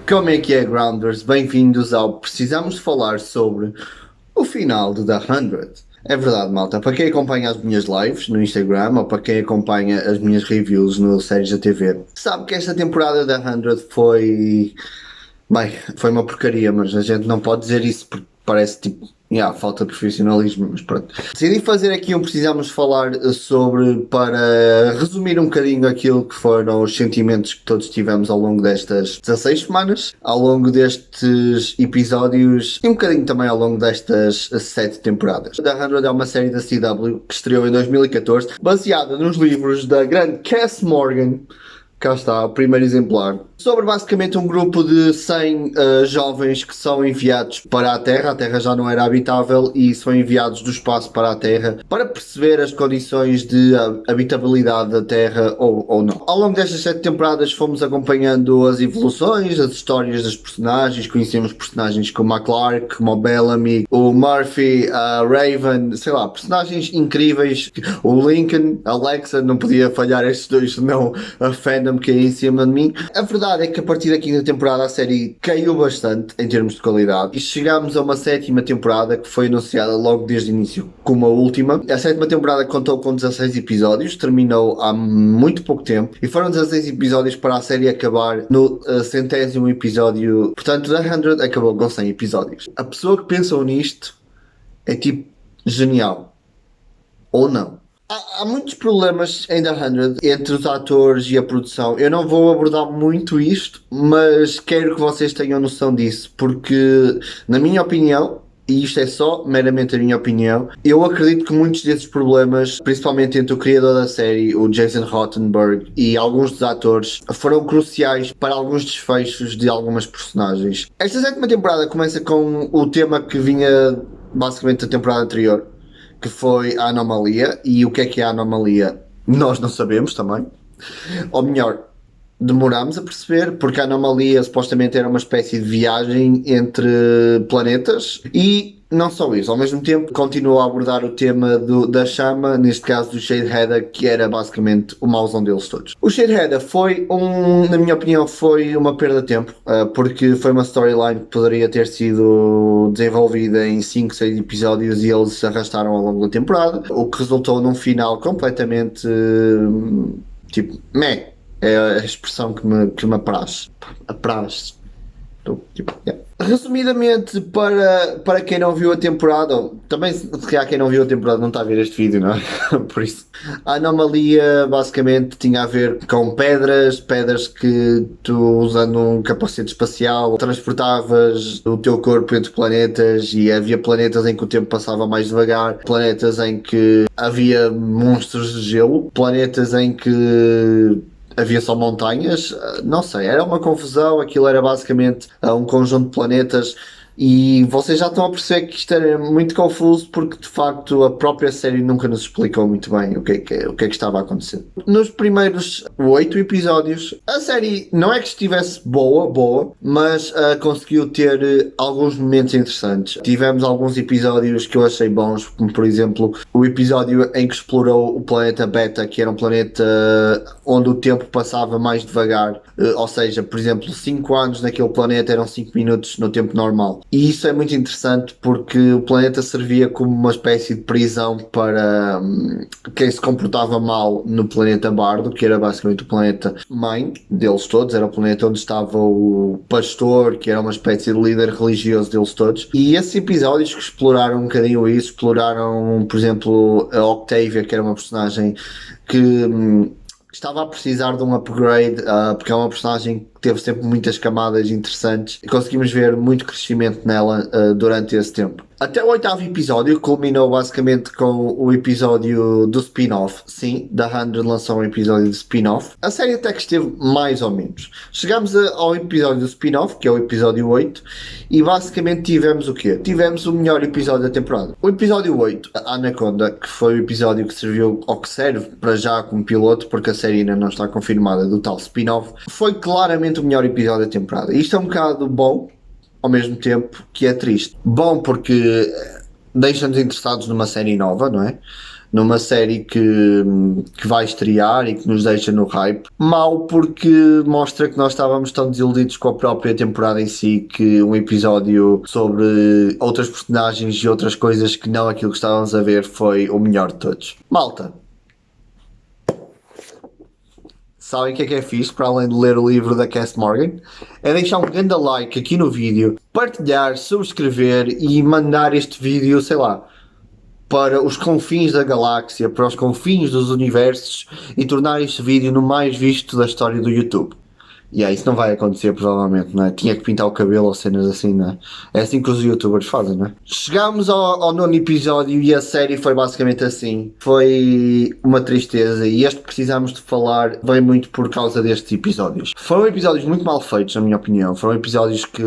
Como é que é, Grounders? Bem-vindos ao Precisamos Falar sobre o final de The 100. É verdade, malta. Para quem acompanha as minhas lives no Instagram ou para quem acompanha as minhas reviews no Séries da TV, sabe que esta temporada da 100 foi... Bem, foi uma porcaria, mas a gente não pode dizer isso porque parece tipo... falta de profissionalismo, mas pronto. Decidi fazer aqui um Precisamos Falar sobre, para resumir um bocadinho aquilo que foram os sentimentos que todos tivemos ao longo destas 16 semanas, ao longo destes episódios e um bocadinho também ao longo destas 7 temporadas. The 100 é uma série da CW que estreou em 2014, baseada nos livros da grande Cass Morgan. Cá está, o primeiro exemplar. Sobre basicamente um grupo de 100 jovens que são enviados para a Terra já não era habitável e são enviados do espaço para a Terra para perceber as condições de habitabilidade da Terra ou não. Ao longo destas 7 temporadas fomos acompanhando as evoluções, as histórias dos personagens, conhecemos personagens como a Clark, como o Bellamy, o Murphy, a Raven, sei lá, personagens incríveis, o Lincoln, a Alexa, não podia falhar estes dois, senão a fandom que é em cima de mim. A verdade é que a partir da quinta temporada a série caiu bastante em termos de qualidade e chegámos a uma sétima temporada que foi anunciada logo desde o início como a última. A sétima temporada contou com 16 episódios, terminou há muito pouco tempo e foram 16 episódios para a série acabar no 100º episódio. Portanto, The 100 acabou com 100 episódios. A pessoa que pensou nisto é tipo genial. Ou não. Há muitos problemas em The 100 entre os atores e a produção. Eu não vou abordar muito isto, mas quero que vocês tenham noção disso, porque, na minha opinião, e isto é só meramente a minha opinião, eu acredito que muitos desses problemas, principalmente entre o criador da série, o Jason Rottenberg, e alguns dos atores, foram cruciais para alguns desfechos de algumas personagens. Esta sétima temporada começa com o tema que vinha basicamente da temporada anterior, que foi a anomalia. E o que é a anomalia? Nós não sabemos também. Ou melhor, demoramos a perceber, porque a anomalia supostamente era uma espécie de viagem entre planetas e não só isso, ao mesmo tempo continuou a abordar o tema da chama, neste caso do Shadehead, que era basicamente o mauzão deles todos. O Shadehead foi na minha opinião, foi uma perda de tempo, porque foi uma storyline que poderia ter sido desenvolvida em 5, 6 episódios e eles se arrastaram ao longo da temporada, o que resultou num final completamente tipo, meh. É a expressão que me apraz. Apraz. Tipo, yeah. Resumidamente, para quem não viu a temporada, ou também se calhar quem não viu a temporada não está a ver este vídeo, não é? Por isso, a anomalia basicamente tinha a ver com pedras que tu, usando um capacete espacial, transportavas o teu corpo entre planetas, e havia planetas em que o tempo passava mais devagar, planetas em que havia monstros de gelo, planetas em que havia só montanhas, não sei, era uma confusão. Aquilo era basicamente um conjunto de planetas e vocês já estão a perceber que isto era muito confuso, porque de facto a própria série nunca nos explicou muito bem o que é que estava a acontecer. Nos primeiros 8 episódios a série não é que estivesse boa, mas conseguiu ter alguns momentos interessantes. Tivemos alguns episódios que eu achei bons, como por exemplo o episódio em que explorou o planeta Beta, que era um planeta onde o tempo passava mais devagar, ou seja, por exemplo, 5 anos naquele planeta eram 5 minutos no tempo normal. E isso é muito interessante porque o planeta servia como uma espécie de prisão para quem se comportava mal no planeta Bardo, que era basicamente o planeta mãe deles todos, era o planeta onde estava o pastor, que era uma espécie de líder religioso deles todos. E esses episódios que exploraram um bocadinho isso, exploraram, por exemplo, a Octavia, que era uma personagem que estava a precisar de um upgrade, porque é uma personagem que teve sempre muitas camadas interessantes e conseguimos ver muito crescimento nela durante esse tempo. Até o 8º episódio culminou basicamente com o episódio do spin-off. Sim, The 100 lançou um episódio de spin-off. A série até que esteve mais ou menos. Chegámos ao episódio do spin-off, que é o episódio 8, e basicamente tivemos o quê? Tivemos o melhor episódio da temporada. O episódio 8, a Anaconda, que foi o episódio que serviu, ou que serve para já como piloto, porque a série ainda não está confirmada, do tal spin-off, foi claramente o melhor episódio da temporada. Isto é um bocado bom, ao mesmo tempo que é triste. Bom porque deixa-nos interessados numa série nova, não é? numa série que vai estrear e que nos deixa no hype. Mau porque mostra que nós estávamos tão desiludidos com a própria temporada em si, que um episódio sobre outras personagens e outras coisas que não aquilo que estávamos a ver foi o melhor de todos. Malta, sabem o que é fixe, para além de ler o livro da Cass Morgan? É deixar um grande like aqui no vídeo, partilhar, subscrever e mandar este vídeo, sei lá, para os confins da galáxia, para os confins dos universos e tornar este vídeo no mais visto da história do YouTube. E isso não vai acontecer provavelmente, não é? Tinha que pintar o cabelo ou cenas assim, não é? É assim que os youtubers fazem, não é? Chegámos ao nono episódio e a série foi basicamente assim. Foi uma tristeza e este que precisamos de falar vem muito por causa destes episódios. Foram episódios muito mal feitos, na minha opinião. Foram episódios que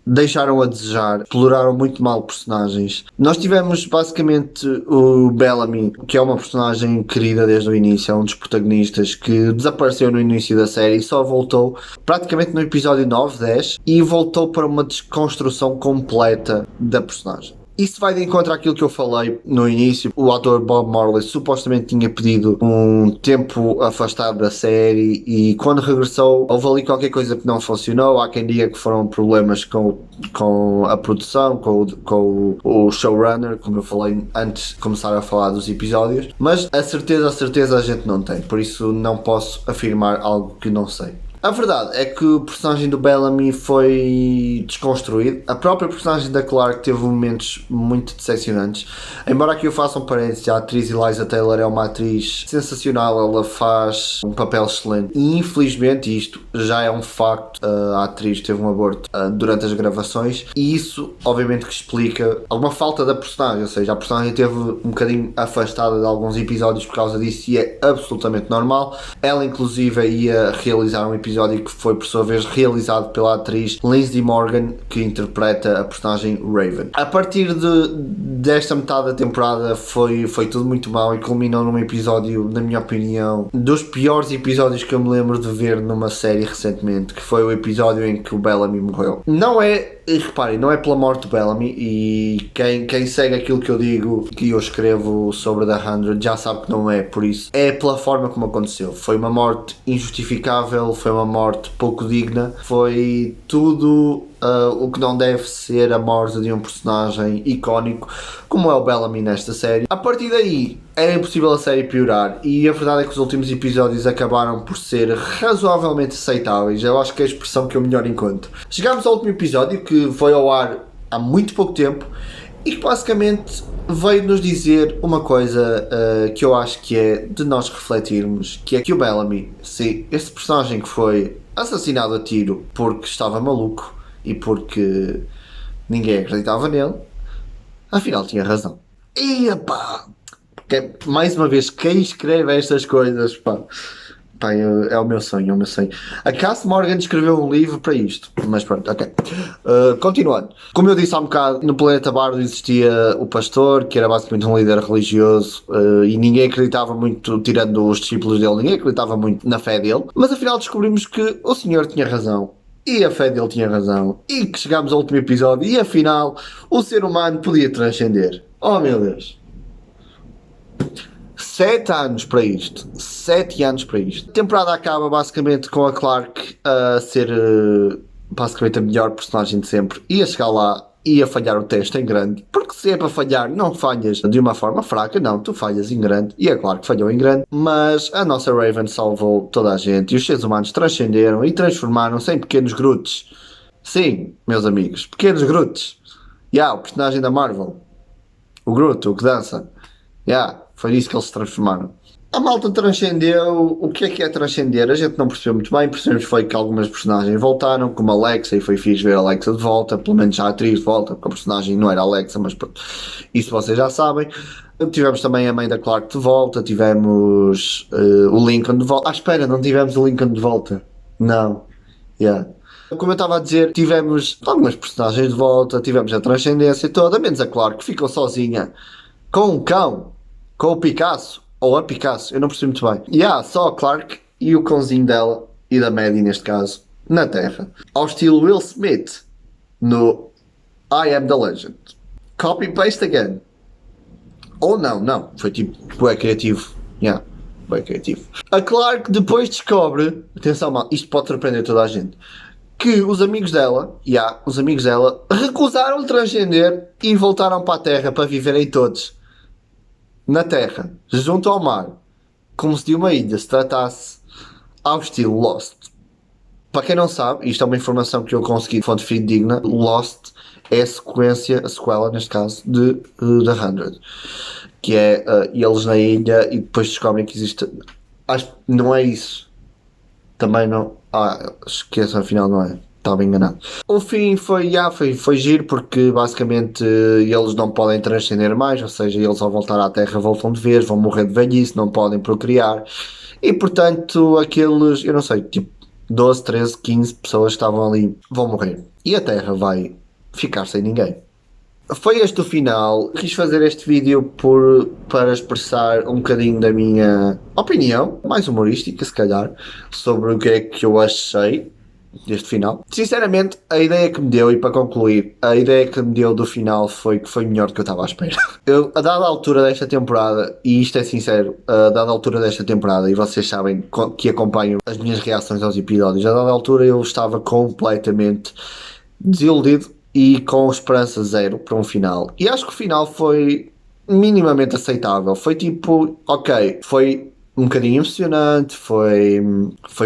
deixaram a desejar, exploraram muito mal personagens. Nós tivemos basicamente o Bellamy, que é uma personagem querida desde o início, é um dos protagonistas que desapareceu no início da série e só voltou praticamente no episódio 9, 10 e voltou para uma desconstrução completa da personagem. Isso vai de encontro àquilo que eu falei no início. O ator Bob Marley supostamente tinha pedido um tempo afastado da série e quando regressou houve ali qualquer coisa que não funcionou. Há quem diga que foram problemas com a produção, com o showrunner, como eu falei antes de começar a falar dos episódios, mas a certeza a gente não tem, por isso não posso afirmar algo que não sei. A verdade é que o personagem do Bellamy foi desconstruído. A própria personagem da Clark teve momentos muito decepcionantes. Embora aqui eu faça um parênteses, a atriz Eliza Taylor é uma atriz sensacional, ela faz um papel excelente. E infelizmente isto já é um facto, a atriz teve um aborto durante as gravações e isso obviamente que explica alguma falta da personagem, ou seja, a personagem esteve um bocadinho afastada de alguns episódios por causa disso e é absolutamente normal. Ela inclusive ia realizar um episódio que foi por sua vez realizado pela atriz Lindsay Morgan, que interpreta a personagem Raven. A partir desta metade da temporada foi tudo muito mau e culminou num episódio, na minha opinião, dos piores episódios que eu me lembro de ver numa série recentemente, que foi o episódio em que o Bellamy morreu. Não é, e reparem, não é pela morte do Bellamy, e quem segue aquilo que eu digo, que eu escrevo sobre The 100, já sabe que não é por isso. É pela forma como aconteceu. Foi uma morte injustificável, foi uma morte pouco digna, foi tudo o que não deve ser a morte de um personagem icónico como é o Bellamy nesta série. A partir daí era impossível a série piorar e a verdade é que os últimos episódios acabaram por ser razoavelmente aceitáveis. Eu acho que é a expressão que eu melhor encontro. Chegámos ao último episódio, que foi ao ar há muito pouco tempo e que basicamente veio nos dizer uma coisa que eu acho que é de nós refletirmos, que é que o Bellamy, sim, este personagem que foi assassinado a tiro porque estava maluco e porque ninguém acreditava nele, afinal tinha razão. E pá, mais uma vez, quem escreve estas coisas, pá, é o meu sonho, é o meu sonho. A Cass Morgan escreveu um livro para isto, mas pronto, ok. Continuando. Como eu disse há um bocado, no planeta Bardo existia o pastor, que era basicamente um líder religioso, e ninguém acreditava muito, tirando os discípulos dele, ninguém acreditava muito na fé dele, mas afinal descobrimos que o senhor tinha razão. E a fé dele tinha razão. E que chegámos ao último episódio e afinal o ser humano podia transcender. Oh meu Deus. 7 anos para isto. 7 anos para isto. A temporada acaba basicamente com a Clark a ser basicamente a melhor personagem de sempre. Ia chegar lá e a falhar o teste em grande. Porque se é para falhar, não falhas de uma forma fraca, não, tu falhas em grande. E é claro que falhou em grande. Mas a nossa Raven salvou toda a gente. E os seres humanos transcenderam e transformaram-se em pequenos Groots. Sim, meus amigos, pequenos Groots. O personagem da Marvel. O Groot, o que dança. Foi nisso que eles se transformaram. A malta transcendeu. O que é transcender? A gente não percebeu muito bem. Percebemos foi que algumas personagens voltaram, como a Alexa, e foi fixe ver a Alexa de volta, pelo menos a atriz de volta, porque a personagem não era a Alexa, mas pronto, isso vocês já sabem. Tivemos também a mãe da Clark de volta, tivemos o Lincoln de volta. Espera, não tivemos o Lincoln de volta. Não. Como eu estava a dizer, tivemos algumas personagens de volta, tivemos a transcendência toda, menos a Clark, que ficou sozinha com um cão, com o Picasso. Ou a Picasso, eu não percebi muito bem. Só a Clark e o cãozinho dela, e da Maddie neste caso, na Terra. Ao estilo Will Smith, no I Am The Legend. Copy-paste again. Ou não, foi tipo, é criativo. Yeah, bem criativo. A Clark depois descobre, atenção mal, isto pode surpreender toda a gente, que os amigos dela, os amigos dela, recusaram transcender e voltaram para a Terra para viverem todos na Terra, junto ao mar, como se de uma ilha se tratasse ao estilo Lost. Para quem não sabe, isto é uma informação que eu consegui de fonte fidedigna, Lost é a sequela neste caso, de The 100, que é eles na ilha e depois descobrem que existe... Acho que não é isso. Também não... esqueçam, afinal não é. Estava enganado. O fim foi giro porque basicamente eles não podem transcender mais, ou seja, eles ao voltar à Terra voltam de vez, vão morrer de velhice, não podem procriar e portanto aqueles, eu não sei, tipo 12, 13, 15 pessoas que estavam ali vão morrer e a Terra vai ficar sem ninguém. Foi este o final. Quis fazer este vídeo para expressar um bocadinho da minha opinião, mais humorística se calhar, sobre o que é que eu achei deste final. Sinceramente, a ideia que me deu, e para concluir, a ideia que me deu do final foi que foi melhor do que eu estava à espera. Eu, a dada altura desta temporada, e isto é sincero, a dada altura desta temporada, e vocês sabem que acompanham as minhas reações aos episódios, a dada altura eu estava completamente desiludido e com esperança zero para um final. E acho que o final foi minimamente aceitável. Foi tipo, ok, foi um bocadinho emocionante, foi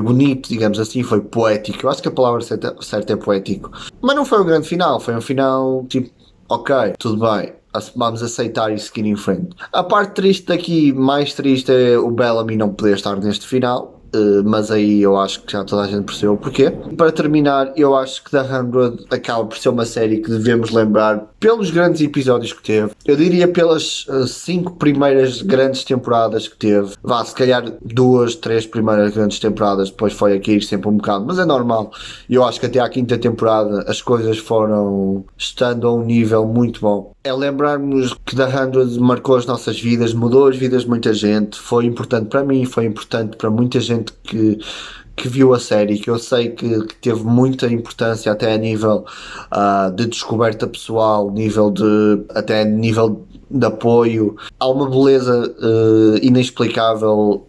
bonito, digamos assim, foi poético. Eu acho que a palavra certa é poético. Mas não foi um grande final, foi um final tipo, ok, tudo bem, vamos aceitar e seguir em frente. A parte triste daqui, mais triste, é o Bellamy não poder estar neste final. Mas aí eu acho que já toda a gente percebeu o porquê. Para terminar, eu acho que The 100 acaba por ser uma série que devemos lembrar pelos grandes episódios que teve. Eu diria pelas 5 primeiras grandes temporadas que teve. Vá, se calhar 2, 3 primeiras grandes temporadas, depois foi a cair sempre um bocado, mas é normal. Eu acho que até à 5ª temporada as coisas foram estando a um nível muito bom. É lembrarmos que The 100 marcou as nossas vidas, mudou as vidas de muita gente, foi importante para mim, foi importante para muita gente que viu a série, que eu sei que teve muita importância até a nível de descoberta pessoal, até nível de apoio. Há uma beleza inexplicável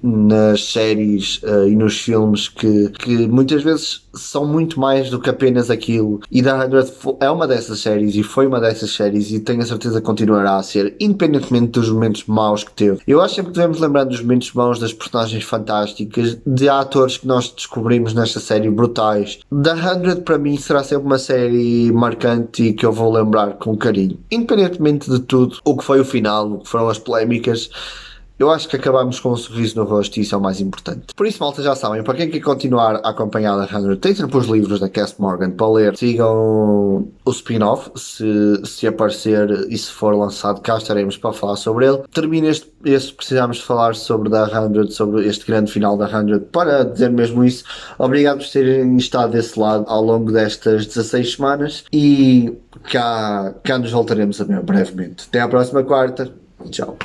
nas séries e nos filmes que muitas vezes são muito mais do que apenas aquilo, e The 100 é uma dessas séries e foi uma dessas séries e tenho a certeza que continuará a ser, independentemente dos momentos maus que teve. Eu acho sempre que devemos lembrar dos momentos maus, das personagens fantásticas, de atores que nós descobrimos nesta série brutais. The 100 para mim será sempre uma série marcante e que eu vou lembrar com carinho, independentemente de tudo o que foi o final, o que foram as polémicas. Eu acho que acabamos com um sorriso no rosto e isso é o mais importante. Por isso, malta, já sabem, para quem quer continuar a acompanhar a 100, tem sempre os livros da Cass Morgan para ler. Sigam o spin-off, se aparecer e se for lançado, cá estaremos para falar sobre ele. Termina este precisamos falar sobre da 100, sobre este grande final da 100, para dizer mesmo isso. Obrigado por terem estado desse lado ao longo destas 16 semanas e cá nos voltaremos a ver brevemente. Até à próxima quarta. Tchau.